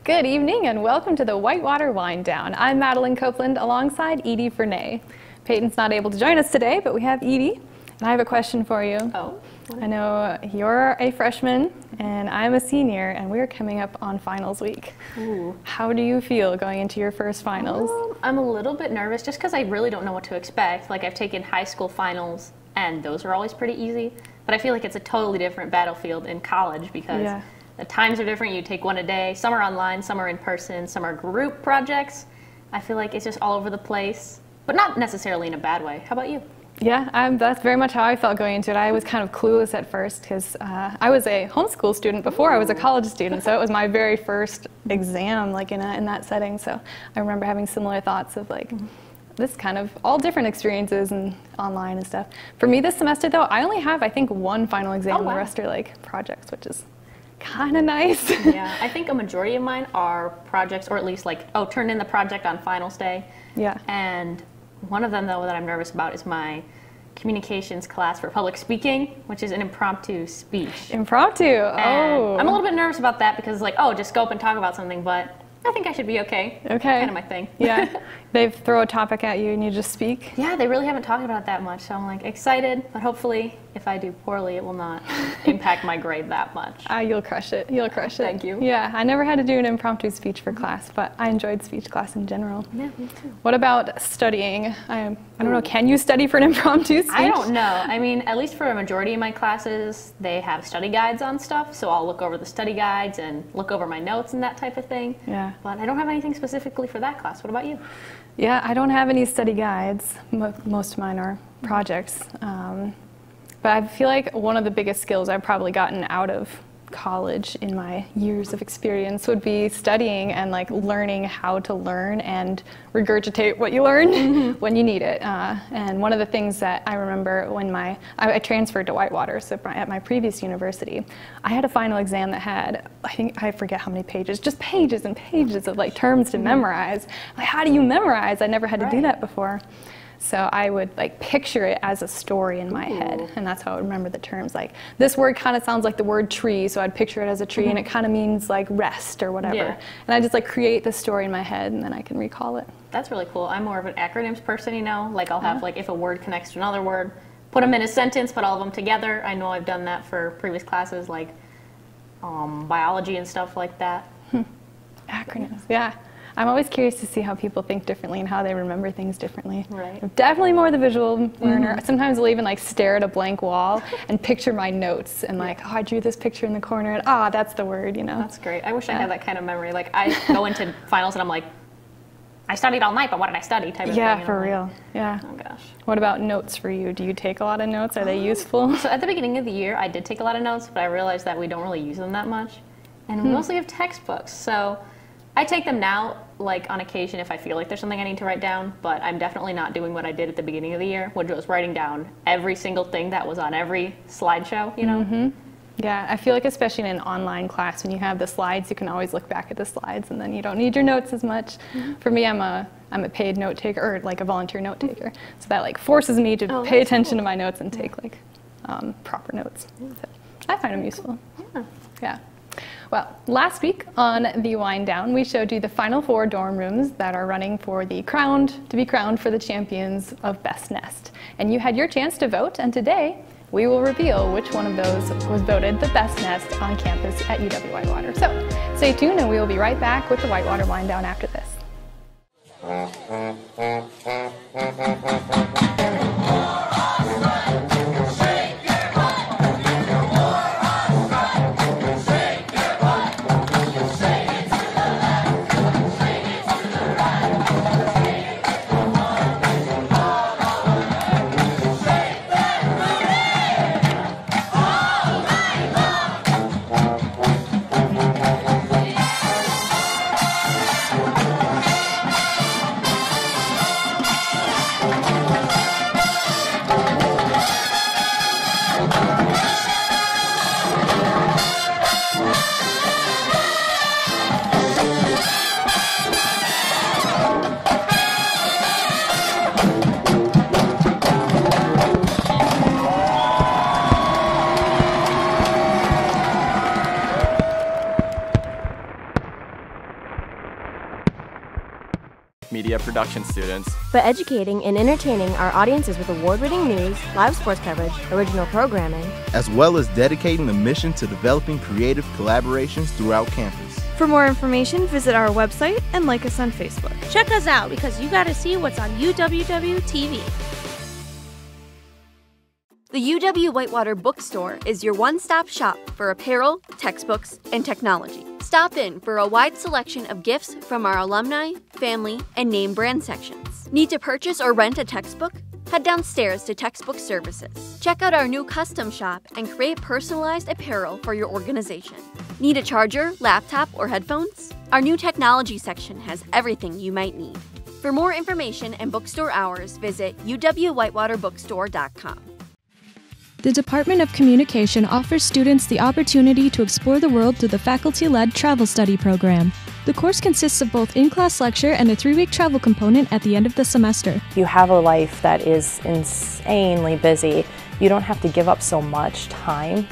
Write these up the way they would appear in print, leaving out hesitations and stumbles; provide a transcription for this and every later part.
Good evening and welcome to the Whitewater Wind Down. I'm Madeline Copeland alongside Edie Fernay. Peyton's not able to join us today, but we have Edie, and I have a question for you. Oh. I know you're a freshman and I'm a senior, and we're coming up on finals week. Ooh. How do you feel going into your first finals? I'm a little bit nervous just because I really don't know what to expect. Like, I've taken high school finals and those are always pretty easy, but I feel like it's a totally different battlefield in college because the times are different. You take one a day. Some are online, some are in person, some are group projects. I feel like it's just all over the place, but not necessarily in a bad way. How about you? Yeah, that's very much how I felt going into it. I was kind of clueless at first because I was a homeschool student before I was a college student, so it was my very first exam, like in that setting. So I remember having similar thoughts of like, this kind of all different experiences and online and stuff. For me this semester though, I only have I think one final exam. The rest are like projects, which is kind of nice. Yeah, I think a majority of mine are projects, or at least like, oh, turn in the project on finals day. Yeah. And one of them though that I'm nervous about is my communications class for public speaking, which is an impromptu speech. Impromptu, oh. I'm a little bit nervous about that because it's like, oh, just go up and talk about something, but I think I should be okay. Okay. Kind of my thing. Yeah. They throw a topic at you and you just speak? Yeah, they really haven't talked about it that much, so I'm like excited, but hopefully if I do poorly, it will not impact my grade that much. You'll crush it. You'll crush it. Thank you. Yeah, I never had to do an impromptu speech for class, but I enjoyed speech class in general. Yeah, me too. What about studying? I don't know, can you study for an impromptu speech? I don't know. I mean, at least for a majority of my classes, they have study guides on stuff, so I'll look over the study guides and look over my notes and that type of thing. Yeah. But I don't have anything specifically for that class. What about you? Yeah, I don't have any study guides. Most of mine are projects. But I feel like one of the biggest skills I've probably gotten out of college in my years of experience would be studying and like learning how to learn and regurgitate what you learn when you need it. And one of the things that I remember when I transferred to Whitewater, so at my previous university, I had a final exam that had, I forget how many pages, just pages and pages of like terms to memorize. Like, how do you memorize? I never had to do that before. So I would like picture it as a story in my head, and that's how I would remember the terms. Like, this word kind of sounds like the word tree, so I'd picture it as a tree, and it kind of means like rest or whatever. Yeah. And I just like create the story in my head, and then I can recall it. That's really cool. I'm more of an acronyms person, you know? Like, I'll have like, if a word connects to another word, put them in a sentence, put all of them together. I know I've done that for previous classes, like biology and stuff like that. Acronyms, yeah. I'm always curious to see how people think differently and how they remember things differently. Right. I'm definitely more the visual learner. Sometimes I'll even like stare at a blank wall and picture my notes and like, oh, I drew this picture in the corner and that's the word, you know. That's great. I wish I had that kind of memory. Like, I go into finals and I'm like, I studied all night, but what did I study? Type of thing. Yeah, for real. Yeah. Oh gosh. What about notes for you? Do you take a lot of notes? Are they useful? So at the beginning of the year, I did take a lot of notes, but I realized that we don't really use them that much. And we mostly have textbooks. So I take them now, like on occasion if I feel like there's something I need to write down, but I'm definitely not doing what I did at the beginning of the year, which was writing down every single thing that was on every slideshow, you know? Yeah, I feel like especially in an online class, when you have the slides, you can always look back at the slides and then you don't need your notes as much. For me, I'm a paid note taker, or like a volunteer note taker, so that like forces me to pay attention to my notes and take like proper notes. So I find them useful. Yeah. Well, last week on the Wind Down, we showed you the final 4 dorm rooms that are running for to be crowned for the champions of Best Nest. And you had your chance to vote, and today we will reveal which one of those was voted the best nest on campus at UW-Whitewater. So stay tuned and we will be right back with the Whitewater Wind Down after this. media production students, but educating and entertaining our audiences with award-winning news, live sports coverage, original programming, as well as dedicating the mission to developing creative collaborations throughout campus. For more information, visit our website and like us on Facebook. Check us out because you got to see what's on UWW TV. The UW Whitewater Bookstore is your one-stop shop for apparel, textbooks, and technology. Stop in for a wide selection of gifts from our alumni, family, and name brand sections. Need to purchase or rent a textbook? Head downstairs to Textbook Services. Check out our new custom shop and create personalized apparel for your organization. Need a charger, laptop, or headphones? Our new technology section has everything you might need. For more information and bookstore hours, visit uwwhitewaterbookstore.com. The Department of Communication offers students the opportunity to explore the world through the faculty-led travel study program. The course consists of both in-class lecture and a 3-week travel component at the end of the semester. You have a life that is insanely busy. You don't have to give up so much time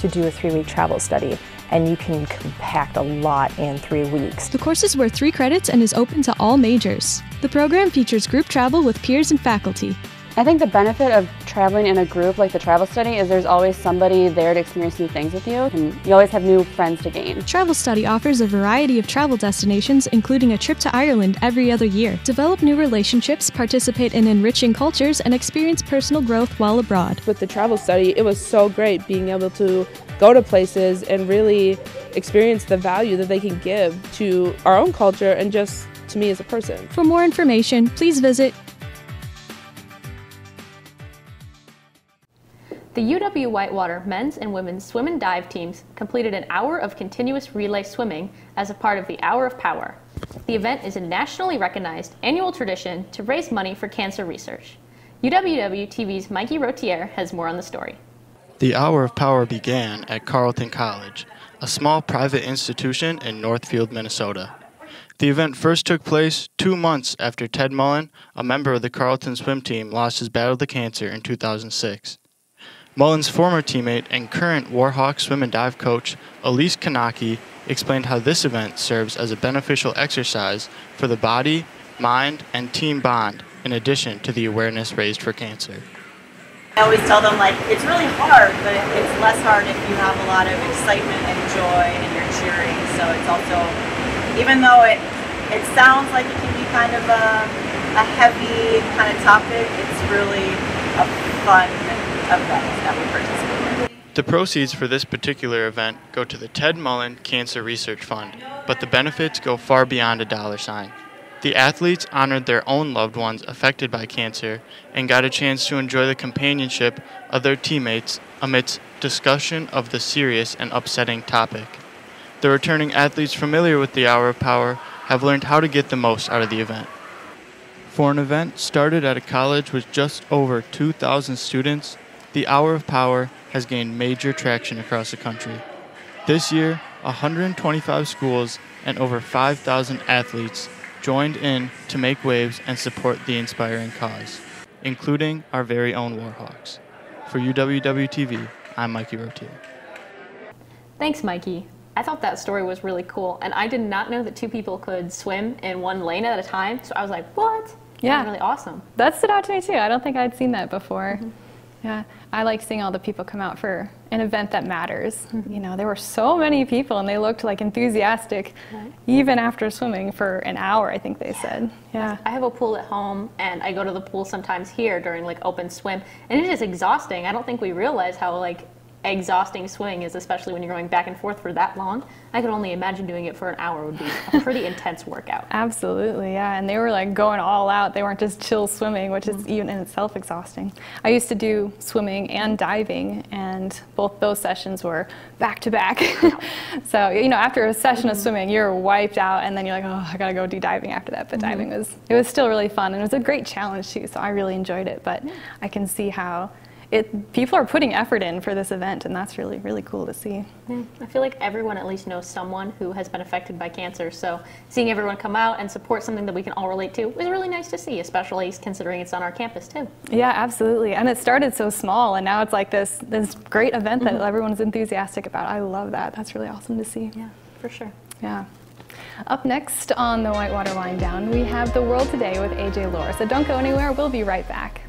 to do a 3-week travel study, and you can compact a lot in 3 weeks. The course is worth 3 credits and is open to all majors. The program features group travel with peers and faculty. I think the benefit of traveling in a group like the travel study is there's always somebody there to experience new things with you, and you always have new friends to gain. Travel Study offers a variety of travel destinations, including a trip to Ireland every other year. Develop new relationships, participate in enriching cultures, and experience personal growth while abroad. With the Travel Study, it was so great being able to go to places and really experience the value that they can give to our own culture and just to me as a person. For more information, please visit The UW Whitewater men's and women's swim and dive teams completed an hour of continuous relay swimming as a part of the Hour of Power. The event is a nationally recognized annual tradition to raise money for cancer research. UWW-TV's Mikey Rotier has more on the story. The Hour of Power began at Carleton College, a small private institution in Northfield, Minnesota. The event first took place 2 months after Ted Mullen, a member of the Carleton swim team, lost his battle to cancer in 2006. Mullen's former teammate and current Warhawk swim and dive coach, Elise Kanaki, explained how this event serves as a beneficial exercise for the body, mind, and team bond, in addition to the awareness raised for cancer. I always tell them, like, it's really hard, but it's less hard if you have a lot of excitement and joy and you're cheering. So it's also, even though it sounds like it can be kind of a heavy kind of topic, it's really a fun event that we participate in. The proceeds for this particular event go to the Ted Mullen Cancer Research Fund, but the benefits go far beyond a dollar sign. The athletes honored their own loved ones affected by cancer and got a chance to enjoy the companionship of their teammates amidst discussion of the serious and upsetting topic. The returning athletes familiar with the Hour of Power have learned how to get the most out of the event. For an event started at a college with just over 2,000 students, the Hour of Power has gained major traction across the country. This year, 125 schools and over 5,000 athletes joined in to make waves and support the inspiring cause, including our very own Warhawks. For UWW-TV, I'm Mikey Rotier. Thanks, Mikey. I thought that story was really cool, and I did not know that 2 people could swim in 1 lane at a time, so I was like, what? Yeah. That's really awesome. That stood out to me too. I don't think I'd seen that before. Yeah, I like seeing all the people come out for an event that matters. You know, there were so many people and they looked like enthusiastic even after swimming for an hour, I think they said. Yeah. I have a pool at home and I go to the pool sometimes here during like open swim, and it is exhausting. I don't think we realize how like exhausting swimming is, especially when you're going back and forth for that long. I could only imagine doing it for an hour would be a pretty intense workout. Absolutely, yeah, and they were like going all out. They weren't just chill swimming, which is even in itself exhausting. I used to do swimming and diving, and both those sessions were back to back. So, you know, after a session of swimming, you're wiped out, and then you're like, oh, I gotta go do diving after that. But diving was still really fun, and it was a great challenge too, so I really enjoyed it. But I can see how people are putting effort in for this event, and that's really, really cool to see. Yeah, I feel like everyone at least knows someone who has been affected by cancer, so seeing everyone come out and support something that we can all relate to is really nice to see, especially considering it's on our campus too. Yeah, absolutely, and it started so small, and now it's like this great event that everyone's enthusiastic about. I love that. That's really awesome to see. Yeah, for sure. Yeah. Up next on the Whitewater Wind Down, we have The World Today with AJ Lohr. So don't go anywhere, we'll be right back.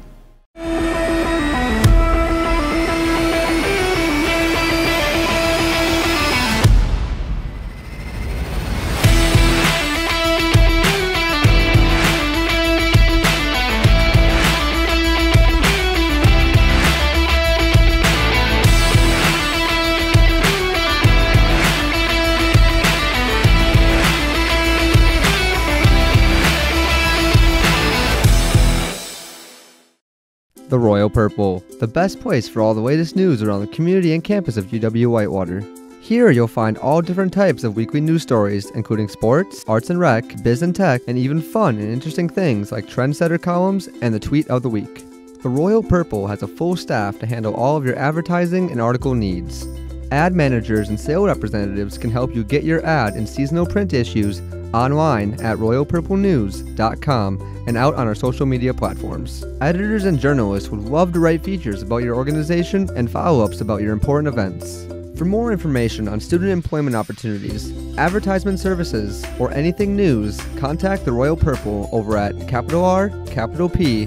The Royal Purple, the best place for all the latest news around the community and campus of UW-Whitewater. Here you'll find all different types of weekly news stories, including sports, arts and rec, biz and tech, and even fun and interesting things like trendsetter columns and the tweet of the week. The Royal Purple has a full staff to handle all of your advertising and article needs. Ad managers and sales representatives can help you get your ad in seasonal print issues online at royalpurplenews.com and out on our social media platforms. Editors and journalists would love to write features about your organization and follow-ups about your important events. For more information on student employment opportunities, advertisement services, or anything news, contact the Royal Purple over at R.P@uww.edu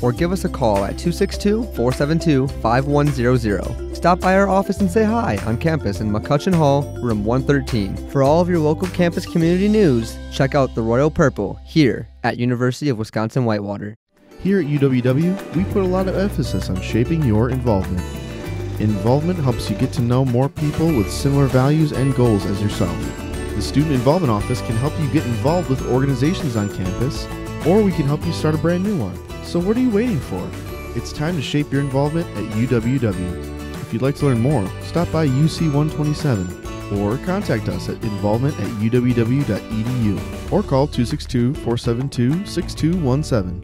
or give us a call at 262-472-5100. Stop by our office and say hi on campus in McCutcheon Hall, room 113. For all of your local campus community news, check out the Royal Purple here at University of Wisconsin-Whitewater. Here at UWW, we put a lot of emphasis on shaping your involvement. Involvement helps you get to know more people with similar values and goals as yourself. The Student Involvement Office can help you get involved with organizations on campus, or we can help you start a brand new one. So what are you waiting for? It's time to shape your involvement at UWW. If you'd like to learn more, stop by UC 127 or contact us at involvement@uww.edu or call 262-472-6217.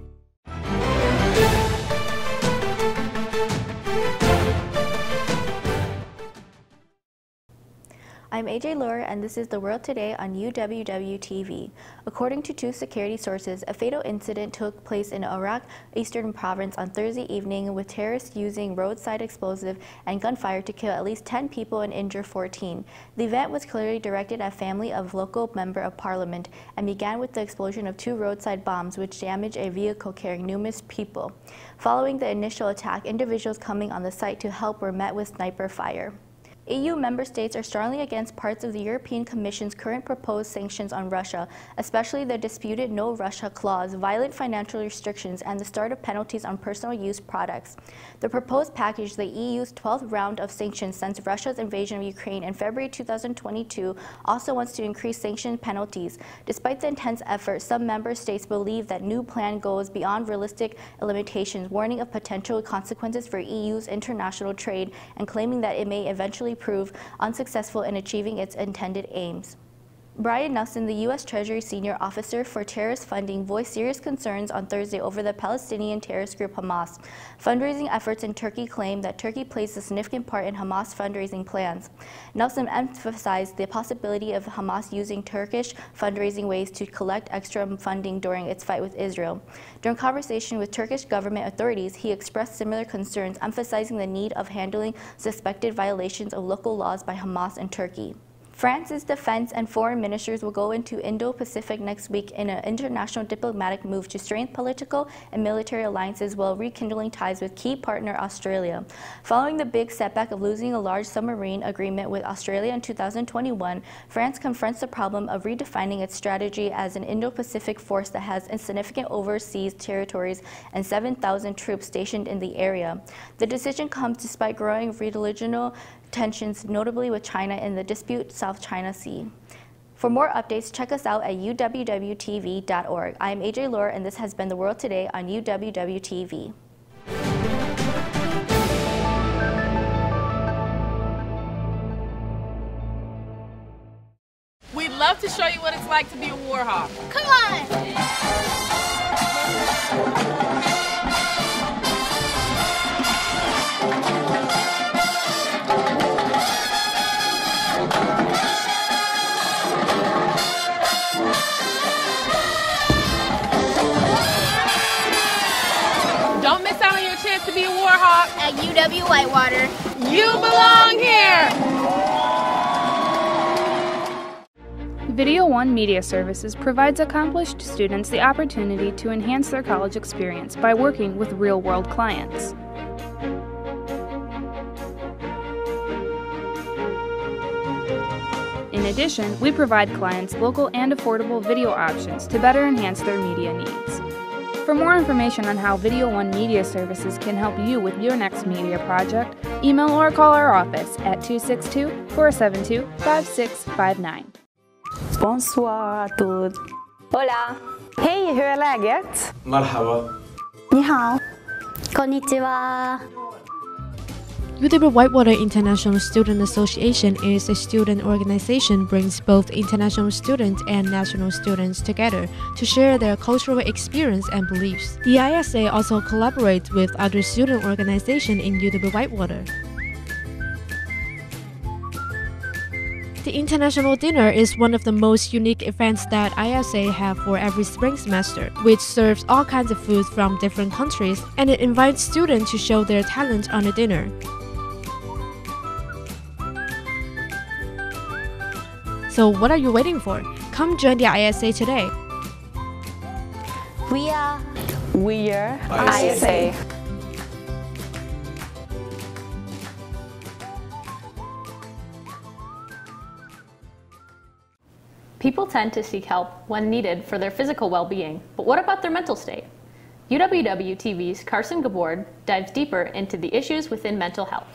I'm AJ Lohr, and this is The World Today on UWW-TV. According to two security sources, a fatal incident took place in Iraq Eastern Province on Thursday evening with terrorists using roadside explosive and gunfire to kill at least 10 people and injure 14. The event was clearly directed at family of local member of parliament and began with the explosion of two roadside bombs which damaged a vehicle carrying numerous people. Following the initial attack, individuals coming on the site to help were met with sniper fire. EU member states are strongly against parts of the European Commission's current proposed sanctions on Russia, especially the disputed No Russia clause, violent financial restrictions, and the start of penalties on personal use products. The proposed package, the EU's 12th round of sanctions since Russia's invasion of Ukraine in February 2022, also wants to increase sanction penalties. Despite the intense effort, some member states believe that new plan goes beyond realistic limitations, warning of potential consequences for EU's international trade and claiming that it may eventually prove unsuccessful in achieving its intended aims. Brian Nelson, the U.S. Treasury Senior Officer for Terrorist Funding, voiced serious concerns on Thursday over the Palestinian terrorist group Hamas. Fundraising efforts in Turkey claim that Turkey plays a significant part in Hamas fundraising plans. Nelson emphasized the possibility of Hamas using Turkish fundraising ways to collect extra funding during its fight with Israel. During conversation with Turkish government authorities, he expressed similar concerns, emphasizing the need of handling suspected violations of local laws by Hamas in Turkey. France's defense and foreign ministers will go into Indo-Pacific next week in an international diplomatic move to strengthen political and military alliances while rekindling ties with key partner Australia. Following the big setback of losing a large submarine agreement with Australia in 2021, France confronts the problem of redefining its strategy as an Indo-Pacific force that has significant overseas territories and 7,000 troops stationed in the area. The decision comes despite growing regional tensions, notably with China in the disputed South China Sea. For more updates, check us out at uwwtv.org. I am AJ Lohr, and this has been The World Today on UWW-TV. We'd love to show you what it's like to be a Warhawk. Come on! Don't miss out on your chance to be a Warhawk. At UW-Whitewater. You belong here! Video One Media Services provides accomplished students the opportunity to enhance their college experience by working with real-world clients. In addition, we provide clients local and affordable video options to better enhance their media needs. For more information on how Video One Media Services can help you with your next media project, email or call our office at 262-472-5659. Bonsoir à tous. Hola. Hej, hur är läget? Marhaba. Ni hao. Konnichiwa. UW Whitewater International Student Association is a student organization that brings both international students and national students together to share their cultural experience and beliefs. The ISA also collaborates with other student organizations in UW Whitewater. The International Dinner is one of the most unique events that ISA have for every spring semester, which serves all kinds of food from different countries, and it invites students to show their talent on the dinner. So what are you waiting for? Come join the ISA today. We are ISA. People tend to seek help when needed for their physical well-being, but what about their mental state? UWW-TV's Carson Gabord dives deeper into the issues within mental health.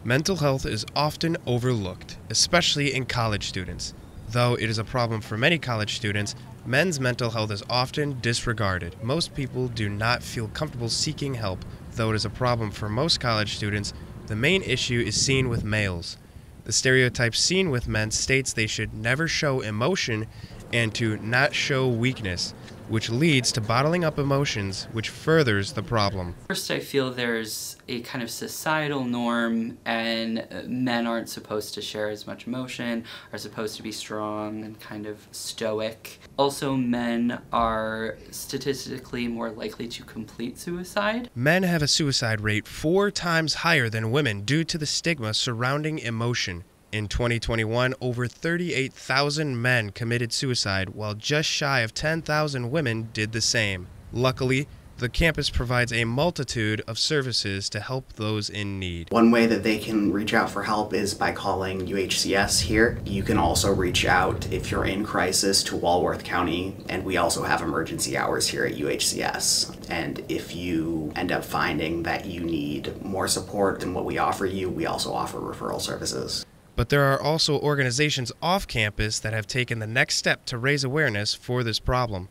Mental health is often overlooked, especially in college students. Though it is a problem for many college students, men's mental health is often disregarded. Most people do not feel comfortable seeking help. Though it is a problem for most college students, the main issue is seen with males. The stereotype seen with men states they should never show emotion and to not show weakness, which leads to bottling up emotions, which furthers the problem. First, I feel there's a kind of societal norm, and men aren't supposed to share as much emotion, are supposed to be strong and kind of stoic. Also, men are statistically more likely to complete suicide. Men have a suicide rate 4 times higher than women due to the stigma surrounding emotion. In 2021, over 38,000 men committed suicide, while just shy of 10,000 women did the same. Luckily, the campus provides a multitude of services to help those in need. One way that they can reach out for help is by calling UHCS here. You can also reach out if you're in crisis to Walworth County, and we also have emergency hours here at UHCS. And if you end up finding that you need more support than what we offer you, we also offer referral services. But there are also organizations off campus that have taken the next step to raise awareness for this problem.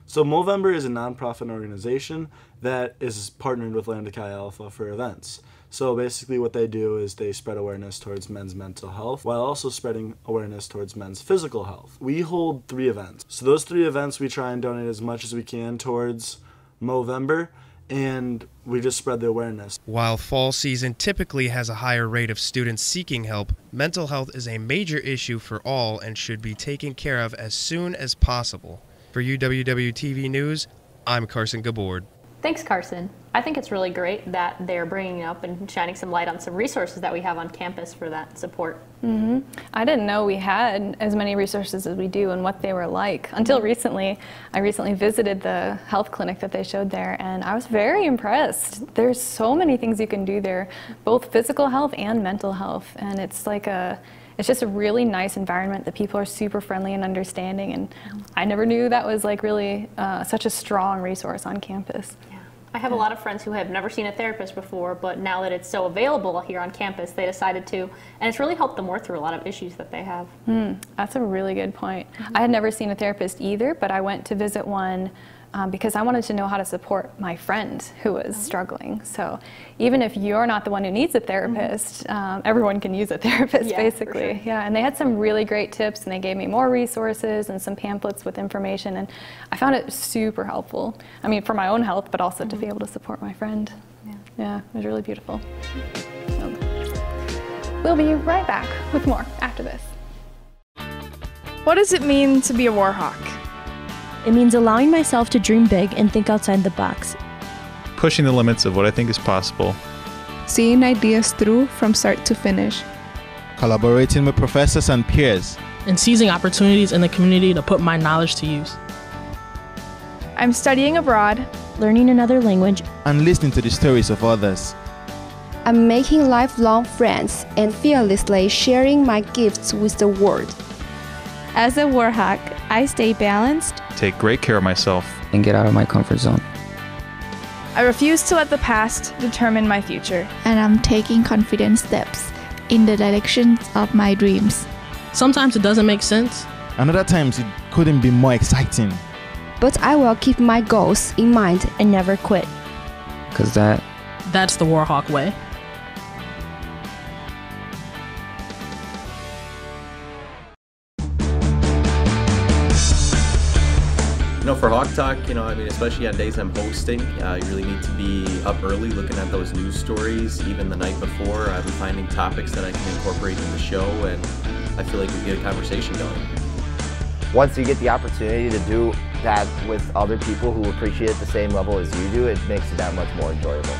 So Movember is a nonprofit organization that is partnered with Lambda Chi Alpha for events. So basically what they do is they spread awareness towards men's mental health while also spreading awareness towards men's physical health. We hold 3 events. So those 3 events we try and donate as much as we can towards Movember, and we just spread the awareness. While fall season typically has a higher rate of students seeking help, mental health is a major issue for all and should be taken care of as soon as possible. For UWW-TV News, I'm Carson Gabord. Thanks, Carson. I think it's really great that they're bringing up and shining some light on some resources that we have on campus for that support. I didn't know we had as many resources as we do and what they were like until recently. I recently visited the health clinic that they showed there, and I was very impressed. There's so many things you can do there, both physical health and mental health, and it's just a really nice environment. The people are super friendly and understanding, and I never knew that was like really such a strong resource on campus. I have a lot of friends who have never seen a therapist before, but now that it's so available here on campus, they decided to, and it's really helped them work through a lot of issues that they have. That's a really good point. I had never seen a therapist either, but I went to visit one because I wanted to know how to support my friend who was struggling. So even if you're not the one who needs a therapist, everyone can use a therapist, basically. Sure. Yeah, and they had some really great tips, and they gave me more resources and some pamphlets with information, and I found it super helpful. I mean, for my own health, but also to be able to support my friend. Yeah, it was really beautiful. So, we'll be right back with more after this. What does it mean to be a war hawk? It means allowing myself to dream big and think outside the box. Pushing the limits of what I think is possible. Seeing ideas through from start to finish. Collaborating with professors and peers. and seizing opportunities in the community to put my knowledge to use. I'm studying abroad, learning another language, and listening to the stories of others. I'm making lifelong friends and fearlessly sharing my gifts with the world. As a Warhawk, I stay balanced, take great care of myself, and get out of my comfort zone. I refuse to let the past determine my future. And I'm taking confident steps in the direction of my dreams. Sometimes it doesn't make sense. And other times it couldn't be more exciting. But I will keep my goals in mind and never quit. Because that's the Warhawk way. For Hawk Talk, especially on days I'm hosting, you really need to be up early looking at those news stories, even the night before. I'm finding topics that I can incorporate in the show, and I feel like we get a conversation going. Once you get the opportunity to do that with other people who appreciate it the same level as you do, it makes it that much more enjoyable.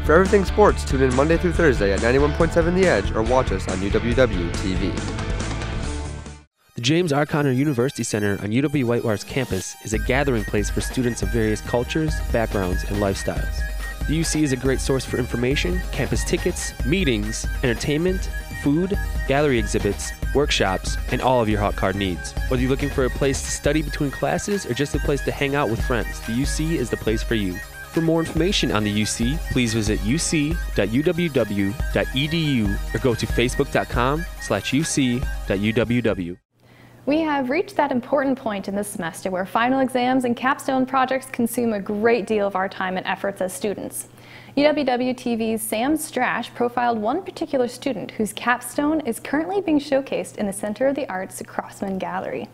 For everything sports, tune in Monday through Thursday at 91.7 The Edge or watch us on UWW TV. The James R. Conner University Center on UW-Whitewater's campus is a gathering place for students of various cultures, backgrounds, and lifestyles. The UC is a great source for information, campus tickets, meetings, entertainment, food, gallery exhibits, workshops, and all of your Hawk Card needs. Whether you're looking for a place to study between classes or just a place to hang out with friends, the UC is the place for you. For more information on the UC, please visit uc.uww.edu or go to facebook.com/uc.uww. We have reached that important point in this semester where final exams and capstone projects consume a great deal of our time and efforts as students. UWW-TV's Sam Strash profiled one particular student whose capstone is currently being showcased in the Center of the Arts Crossman Gallery.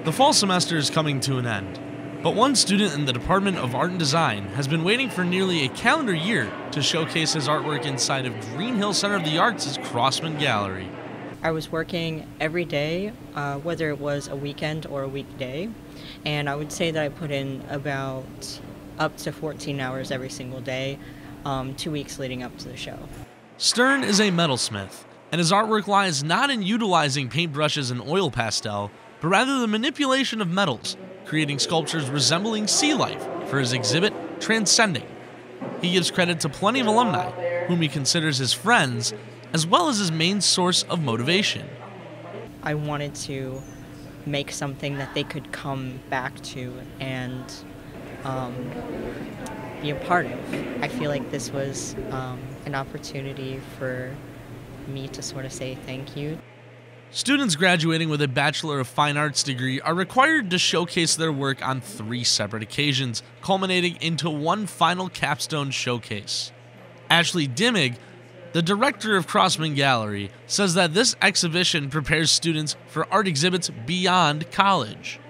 The fall semester is coming to an end, but one student in the Department of Art and Design has been waiting for nearly a calendar year to showcase his artwork inside of Green Hill Center of the Arts' Crossman Gallery. I was working every day, whether it was a weekend or a weekday, and I would say that I put in about up to 14 hours every single day, 2 weeks leading up to the show. Stern is a metalsmith, and his artwork lies not in utilizing paintbrushes and oil pastel, but rather the manipulation of metals, creating sculptures resembling sea life for his exhibit, Transcending. He gives credit to plenty of alumni, whom he considers his friends, as well as his main source of motivation. I wanted to make something that they could come back to and be a part of. I feel like this was an opportunity for me to sort of say thank you. Students graduating with a Bachelor of Fine Arts degree are required to showcase their work on 3 separate occasions, culminating into one final capstone showcase. Ashley Dimmig, the director of Crossman Gallery, says that this exhibition prepares students for art exhibits beyond college.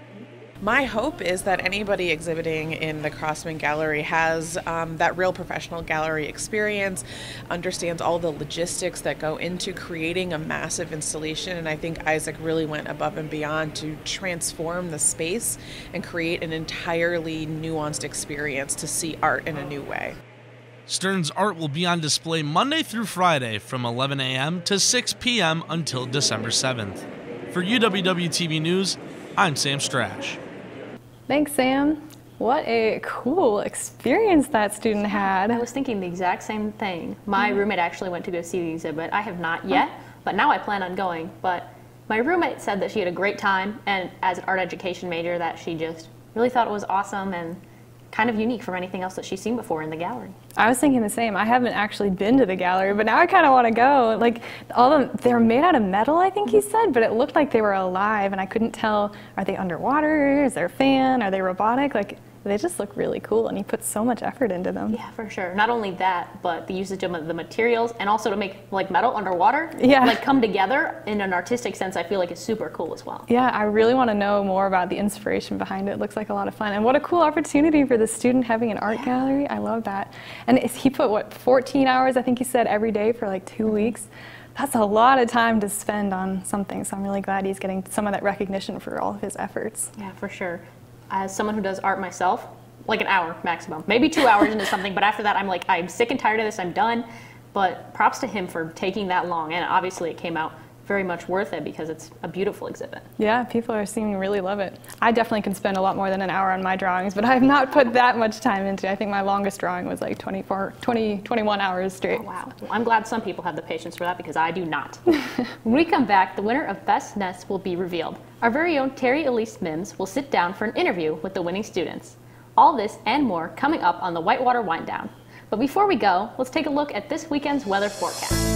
My hope is that anybody exhibiting in the Crossman Gallery has that real professional gallery experience, understands all the logistics that go into creating a massive installation, and I think Isaac really went above and beyond to transform the space and create an entirely nuanced experience to see art in a new way. Stern's art will be on display Monday through Friday from 11 a.m. to 6 p.m. until December 7th. For UWW-TV News, I'm Sam Strash. Thanks, Sam. What a cool experience that student had. I was thinking the exact same thing. My roommate actually went to go see the exhibit. I have not yet, but now I plan on going. But my roommate said that she had a great time, and as an art education major, that she just really thought it was awesome and kind of unique from anything else that she's seen before in the gallery. I was thinking the same. I haven't actually been to the gallery, but now I kind of want to go. Like, they're made out of metal, I think he said, but it looked like they were alive, and I couldn't tell, are they underwater? Is there a fan? Are they robotic? Like, they just look really cool, and he put so much effort into them. Yeah, for sure. Not only that, but the usage of the materials, and also to make like metal underwater, like come together in an artistic sense, I feel like is super cool as well. Yeah, I really want to know more about the inspiration behind it. It looks like a lot of fun, and what a cool opportunity for the student having an art gallery. I love that. And he put, what, 14 hours, I think he said, every day for like 2 weeks. That's a lot of time to spend on something, so I'm really glad he's getting some of that recognition for all of his efforts. Yeah, for sure. As someone who does art myself, like an hour maximum, maybe 2 hours into something, but after that I'm like, I'm sick and tired of this, I'm done. But props to him for taking that long, and obviously it came out very much worth it because it's a beautiful exhibit. Yeah, people are seeming to really love it. I definitely can spend a lot more than an hour on my drawings, but I have not put that much time into it. I think my longest drawing was like 21 hours straight. Oh, wow. Well, I'm glad some people have the patience for that because I do not. When we come back, the winner of Best Nest will be revealed. Our very own Terry Elise Mims will sit down for an interview with the winning students. All this and more coming up on the Whitewater Wind Down. But before we go, let's take a look at this weekend's weather forecast.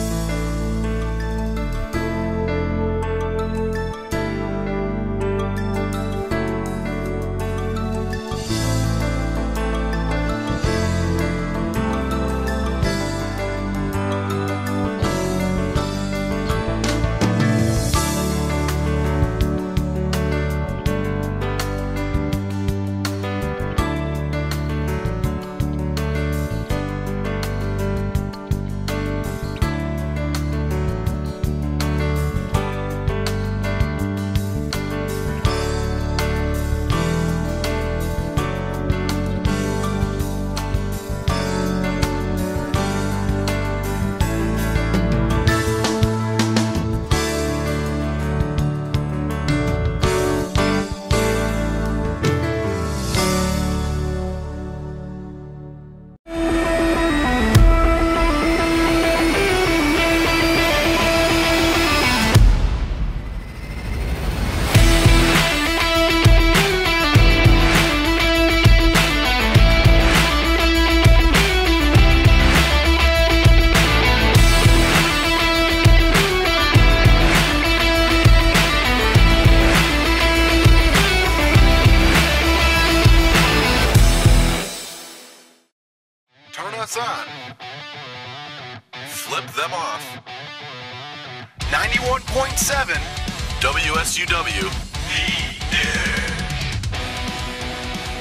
us on. Flip them off. 91.7 WSUW.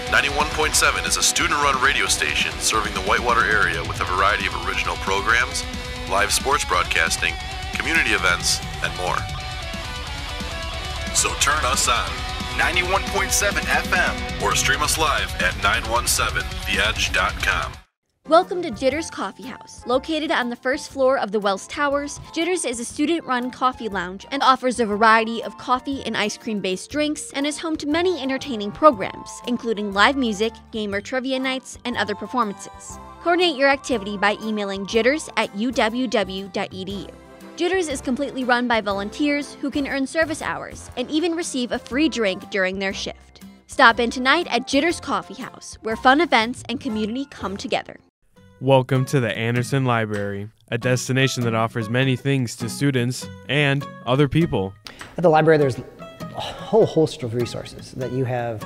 91.7 is a student-run radio station serving the Whitewater area with a variety of original programs, live sports broadcasting, community events, and more. So turn us on. 91.7 FM. Or stream us live at 917theedge.com. Welcome to Jitters Coffee House. Located on the first floor of the Wells Towers, Jitters is a student-run coffee lounge and offers a variety of coffee and ice cream-based drinks and is home to many entertaining programs, including live music, gamer trivia nights, and other performances. Coordinate your activity by emailing jitters@uww.edu. Jitters is completely run by volunteers who can earn service hours and even receive a free drink during their shift. Stop in tonight at Jitters Coffee House, where fun events and community come together. Welcome to the Anderson Library, a destination that offers many things to students and other people. At the library, there's a whole host of resources that you have.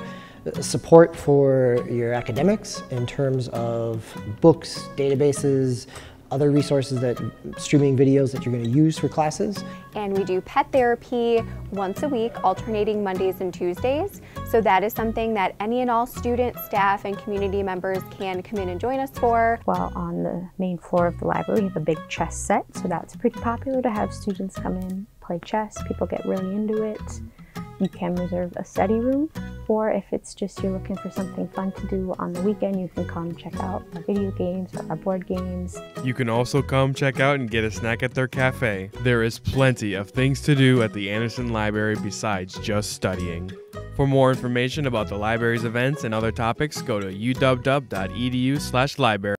Support for your academics in terms of books, databases, other resources, that streaming videos that you're going to use for classes. And we do pet therapy once a week, alternating Mondays and Tuesdays. So that is something that any and all students, staff, and community members can come in and join us for. Well, on the main floor of the library, we have a big chess set, so that's pretty popular to have students come in, play chess. People get really into it. You can reserve a study room, or if it's just you're looking for something fun to do on the weekend, you can come check out our video games or our board games. You can also come check out and get a snack at their cafe. There is plenty of things to do at the Anderson Library besides just studying. For more information about the library's events and other topics, go to uww.edu/library.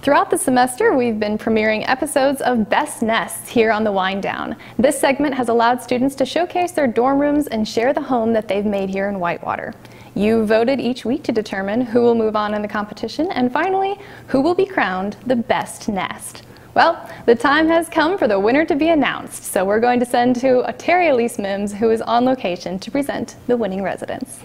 Throughout the semester, we've been premiering episodes of Best Nests here on the Wind Down. This segment has allowed students to showcase their dorm rooms and share the home that they've made here in Whitewater. You voted each week to determine who will move on in the competition, and finally, who will be crowned the best nest. Well, the time has come for the winner to be announced, so we're going to send to Terry Elise Mims, who is on location to present the winning residents.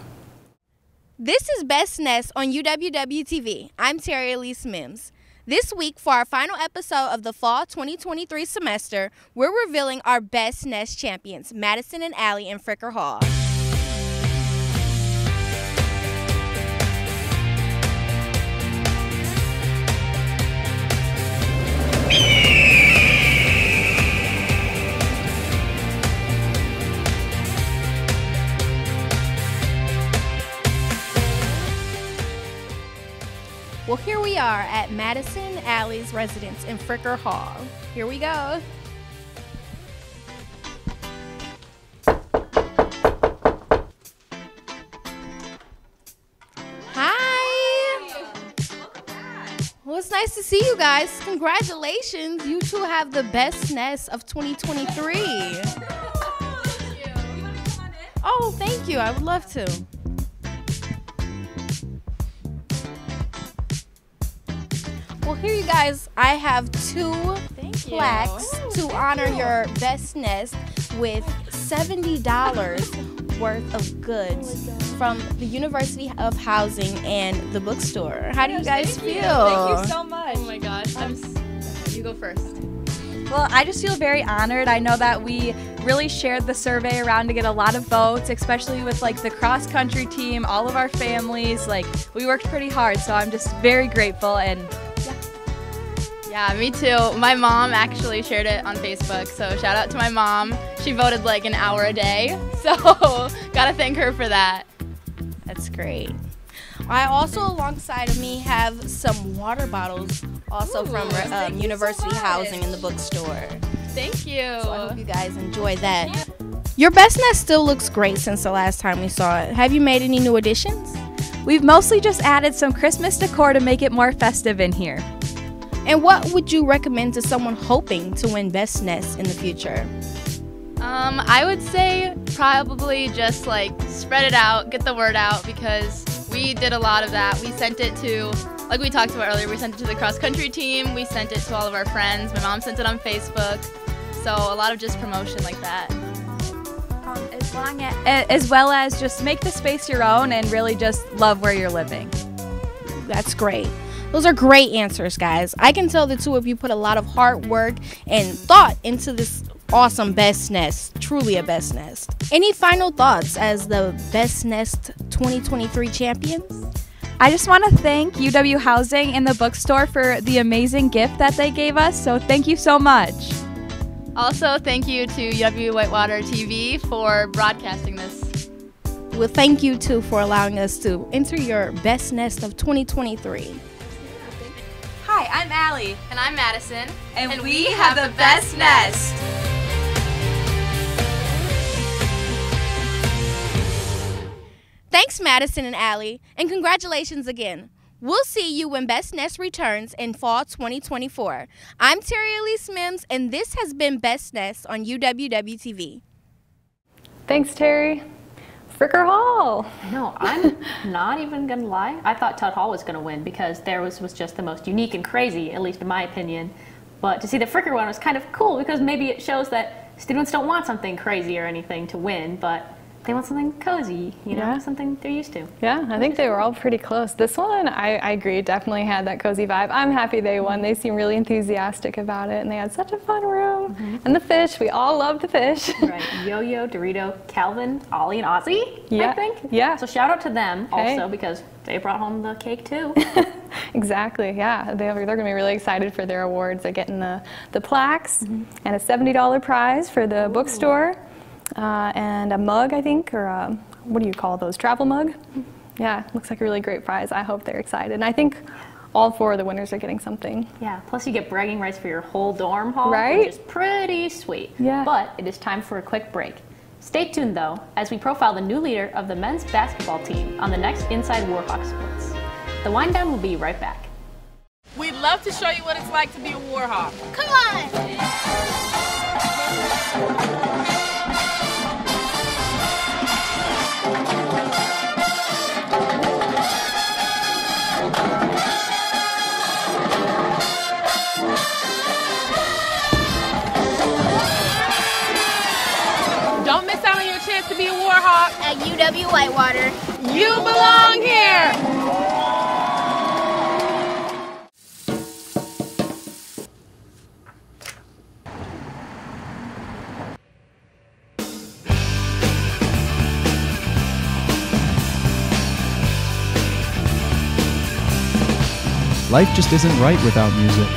This is Best Nest on UWW TV. I'm Terry Elise Mims. This week, for our final episode of the Fall 2023 semester, we're revealing our Best Nest champions, Madison and Allie in Fricker Hall. Well, here we are at Madison Allie's residence in Fricker Hall. Here we go. Hi. Well, it's nice to see you guys. Congratulations. You two have the best nest of 2023. Oh, thank you. I would love to. Well, here you guys, I have two plaques to honor your best nest with $70 worth of goods from the University of Housing and the bookstore. How do you guys feel? Thank you so much. Oh my gosh. You go first. Well, I just feel very honored. I know that we really shared the survey around to get a lot of votes, especially with like the cross country team, all of our families. Like, we worked pretty hard, so I'm just very grateful. And yeah, me too. My mom actually shared it on Facebook, so shout out to my mom. She voted like an hour a day, so gotta thank her for that. That's great. I also, alongside of me, have some water bottles, also from University Housing in the bookstore. Thank you. So I hope you guys enjoy that. Your best nest still looks great since the last time we saw it. Have you made any new additions? We've mostly just added some Christmas decor to make it more festive in here. And what would you recommend to someone hoping to win Best Nest in the future? I would say probably just like spread it out, get the word out, because we did a lot of that. We sent it to, like we talked about earlier, we sent it to the cross country team, we sent it to all of our friends, my mom sent it on Facebook, so a lot of just promotion like that. As well as just make the space your own and really just love where you're living. That's great. Those are great answers, guys. I can tell the two of you put a lot of hard work and thought into this awesome Best Nest. Truly a Best Nest. Any final thoughts as the Best Nest 2023 champions? I just want to thank UW Housing and the bookstore for the amazing gift that they gave us, so thank you so much. Also, thank you to UW Whitewater TV for broadcasting this. Well, thank you, too, for allowing us to enter your Best Nest of 2023. Hi, I'm Allie. And I'm Madison. And we have the Best Nest. Thanks, Madison and Allie, and congratulations again. We'll see you when Best Nest returns in fall 2024. I'm Terry Elise Mims, and this has been Best Nest on UWW-TV. Thanks, Terry. Fricker Hall. No, I'm not even gonna lie. I thought Tutt Hall was gonna win because theirs was just the most unique and crazy, at least in my opinion. But to see the Fricker one was kind of cool because maybe it shows that students don't want something crazy or anything to win, but they want something cozy, you know, something they're used to. Yeah, I think they were all pretty close. This one, I agree, definitely had that cozy vibe. I'm happy they won. They seem really enthusiastic about it, and they had such a fun room. And the fish, we all love the fish. Right, Yo-Yo, Dorito, Calvin, Ollie, and Ozzy, I think. Yeah. So shout out to them also because they brought home the cake too. Exactly, yeah. They're going to be really excited for their awards. They're getting the plaques and a $70 prize for the bookstore. And a mug, I think, or what do you call those, travel mug? Yeah, looks like a really great prize. I hope they're excited. And I think all four of the winners are getting something. Yeah, plus you get bragging rights for your whole dorm hall, right? Which is pretty sweet. Yeah. But it is time for a quick break. Stay tuned, though, as we profile the new leader of the men's basketball team on the next Inside Warhawk Sports. The wind down will be right back. We'd love to show you what it's like to be a Warhawk. Come on! Don't miss out on your chance to be a Warhawk at UW Whitewater. You belong here! Life just isn't right without music.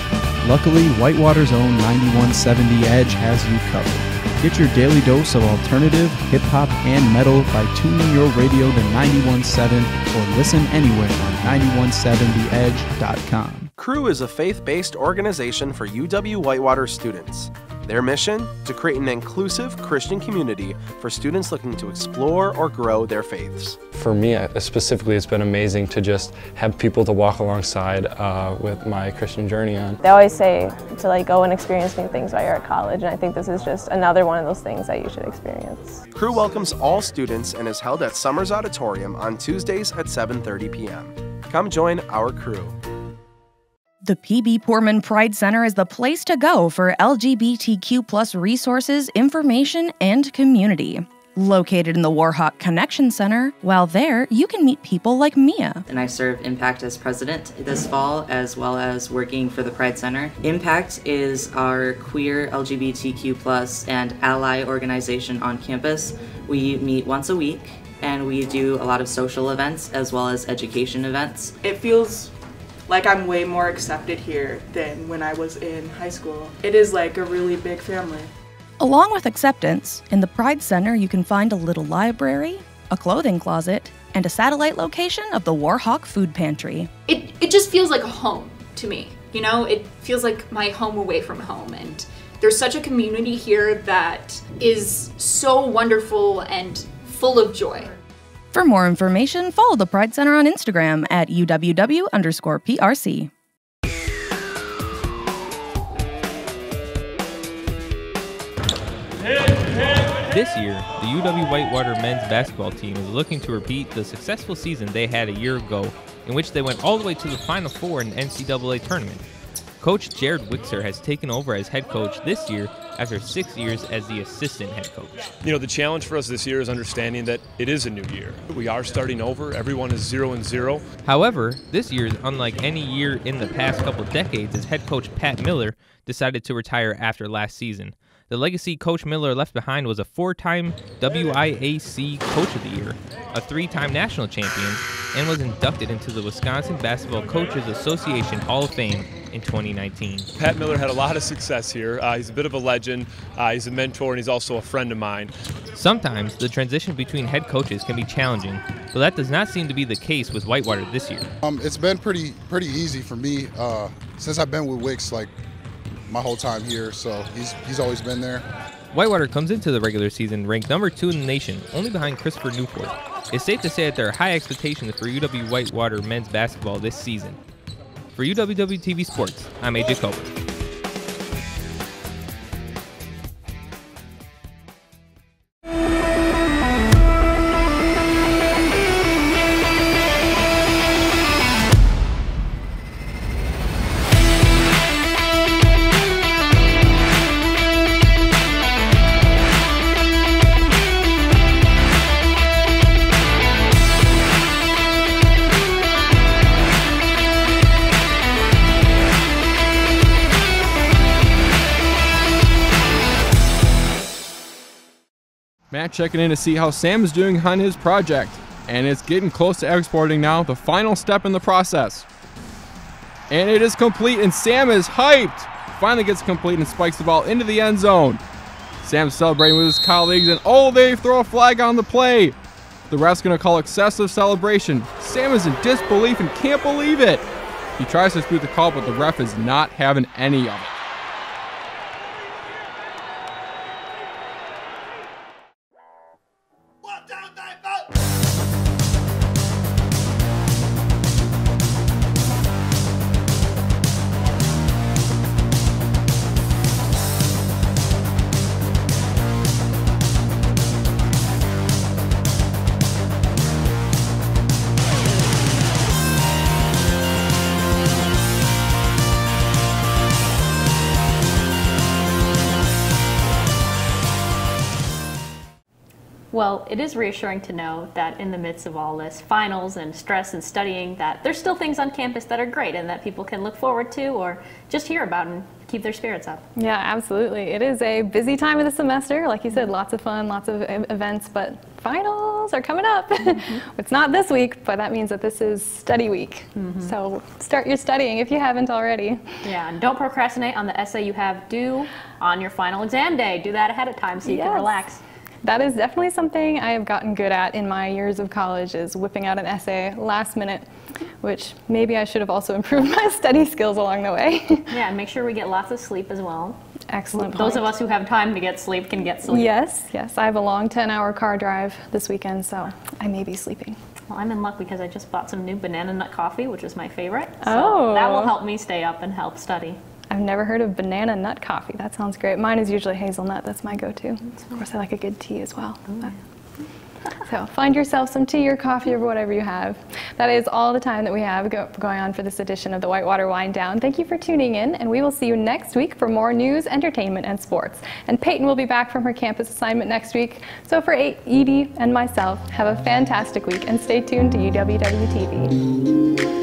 Luckily, Whitewater's own 9170 Edge has you covered. Get your daily dose of alternative, hip-hop, and metal by tuning your radio to 91.7 or listen anywhere on 9170edge.com. Crew is a faith-based organization for UW Whitewater students. Their mission? To create an inclusive Christian community for students looking to explore or grow their faiths. For me specifically, it's been amazing to just have people to walk alongside with my Christian journey on. They always say to go and experience new things while you're at college, and I think this is just another one of those things that you should experience. Crew welcomes all students and is held at Summers Auditorium on Tuesdays at 7:30 p.m. Come join our crew. The P.B. Poorman Pride Center is the place to go for LGBTQ+ resources, information, and community. Located in the Warhawk Connection Center, while there, you can meet people like Mia. And I serve Impact as president this fall, as well as working for the Pride Center. Impact is our queer LGBTQ+ and ally organization on campus. We meet once a week, and we do a lot of social events as well as education events. It feels like I'm way more accepted here than when I was in high school. It is like a really big family. Along with acceptance, in the Pride Center you can find a little library, a clothing closet, and a satellite location of the Warhawk Food Pantry. It just feels like a home to me, you know? It feels like my home away from home, and there's such a community here that is so wonderful and full of joy. For more information, follow the Pride Center on Instagram at UWW_PRC. This year, the UW Whitewater men's basketball team is looking to repeat the successful season they had a year ago, in which they went all the way to the Final Four in the NCAA tournament. Coach Jared Wixer has taken over as head coach this year after 6 years as the assistant head coach. You know, the challenge for us this year is understanding that it is a new year. We are starting over. Everyone is 0-0. However, this year is unlike any year in the past couple decades, as head coach Pat Miller decided to retire after last season. The legacy Coach Miller left behind was a 4-time WIAC Coach of the Year, a 3-time national champion, and was inducted into the Wisconsin Basketball Coaches Association Hall of Fame in 2019. Pat Miller had a lot of success here. He's a bit of a legend. He's a mentor, and he's also a friend of mine. Sometimes the transition between head coaches can be challenging, but that does not seem to be the case with Whitewater this year. It's been pretty easy for me since I've been with Wix, like my whole time here, so he's always been there. Whitewater comes into the regular season ranked number 2 in the nation, only behind Christopher Newport. It's safe to say that there are high expectations for UW Whitewater men's basketball this season. For UWW-TV Sports, I'm AJ Culver. Matt checking in to see how Sam is doing on his project, and it's getting close to exporting now, the final step in the process. And it is complete, and Sam is hyped. Finally gets complete and spikes the ball into the end zone. Sam's celebrating with his colleagues, and oh, they throw a flag on the play. The ref's going to call excessive celebration. Sam is in disbelief and can't believe it. He tries to dispute the call, but the ref is not having any of it. Well, it is reassuring to know that in the midst of all this finals and stress and studying, that there's still things on campus that are great and that people can look forward to or just hear about and keep their spirits up. Yeah, absolutely. It is a busy time of the semester. Like you said, lots of fun, lots of events, but finals are coming up. It's not this week, but that means that this is study week. So start your studying if you haven't already. Yeah, and don't procrastinate on the essay you have due on your final exam day. Do that ahead of time so you can relax. That is definitely something I have gotten good at in my years of college, is whipping out an essay last minute, which maybe I should have also improved my study skills along the way. Yeah, and make sure we get lots of sleep as well. Excellent Those point. of us who have time to get sleep can get sleep. Yes, yes. I have a long 10-hour car drive this weekend, so I may be sleeping. Well, I'm in luck because I just bought some new banana nut coffee, which is my favorite. So that will help me stay up and help study. I've never heard of banana nut coffee. That sounds great. Mine is usually hazelnut. That's my go-to. Of course, I like a good tea as well. So find yourself some tea or coffee or whatever you have. That is all the time that we have going on for this edition of the Whitewater Wind Down. Thank you for tuning in, and we will see you next week for more news, entertainment, and sports. And Peyton will be back from her campus assignment next week. So for Edie and myself, have a fantastic week and stay tuned to UWW TV.